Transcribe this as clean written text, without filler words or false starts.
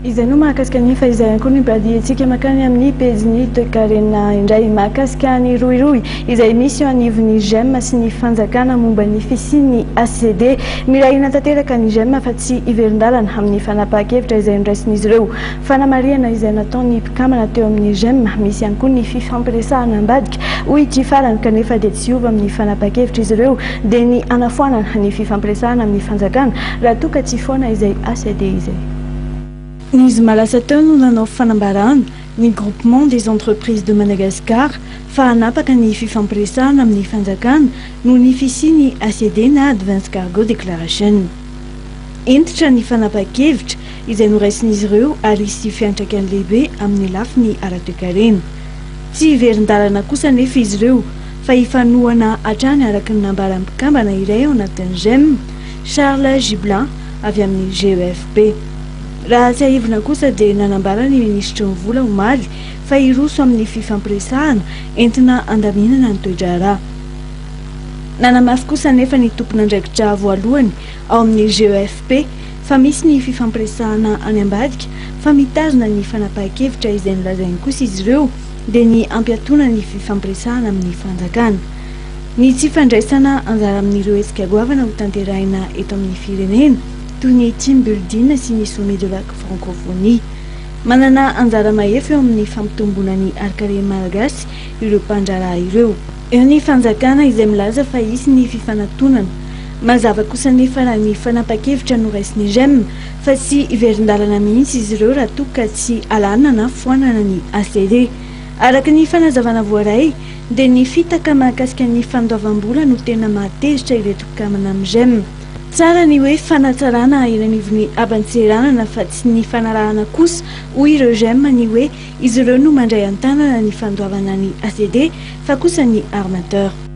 Izay no mahakasika ny fahaizana koa ny badiantsika makany amin'ny pejiny toekarena indray mahakasika ny roiroy izay misy eo anivon'ny GEM sy ny fanjakana momba ny fisian'ny ACD mirahina tanteraka ny GEM fa tsy iverindalana amin'ny fanapahan-kevitra izay niraisin'izy ireo fanamariana izay nataony mpikambana teo amin'ny GEM misy ihany koa ny fifampiresahana ambadika hoy ity farany kanefa dia tsy ova amin'ny fanapahan-kevitra izy ireo dia ny anafoanana ny fifampiresahana amin'ny fanjakana raha toa ka tsy foana izay ACD izay. Nizy malasa teo no nanao fanambarana ny groupement des entreprises de Madagascar fa hanapaka ny fifampiresahana amin'ny fanjakana no ny fisiany ACD na Advance Cargo Declaration. Entitra ny fanapahan-kevitra izay noraisin'izy ireo ary sy fiantraikany lehibe amin'ny lafiny ara-toekarena. Tsy iverindalana kosa nefa izy ireo fa ifanohana hatrany araka ny nambaran'ny mpikambana iray ao anatin'ny GEM Charles Giblan avy amin'ny GEFP. Raha tsy ahivina kosa dia nanambara ny minisitry ny vola omaly fa iroso amin'ny fifampiresahana entina andaminana ny toe-draharaha. Nanamafy kosa nefa ny tompon'andraikitra voalohany ao amin'ny GEFP fa misy ny fifampiresahana any ambadika fa mitazona ny fanapahan-kevitra izay nilazainy kosa izy ireo dia ny ampiatoana ny fifampiresahana amin'ny fanjakana. Ny tsy fandraisana anjara amin'ireo hetsika goavana ho tanterahina eto amin'ny firenena toy ny team building sy ny sommet de la francophonie. Manana anjara mahefy eo amin'ny fampitomboana ny arikare malagasy ireo mpandraraha ireo. Eo ny fanjakana izay milaza fa hisy ny fifanantonana. Mazava kosa nefa raha ny fanapahan-kevitra no raisin'ny GEM fa tsy iverindalana mihitsy izy ireo raha toa ka tsy alana na foanana ny ACD. Araka ny fanazavana voaray dia ny fitaka mahakasika ny fandoavam-bola no tena mahatezitra ireto mpikambana amin'ny GEM. Tsara ny hoe fanatsarana eny anivon'ny haban-tseranana fa tsy ny fanarahana kosa hoy ireo GEM ny hoe izy ireo no mandray an-tanana ny fandoavana ny ACD fa kosa ny armateur.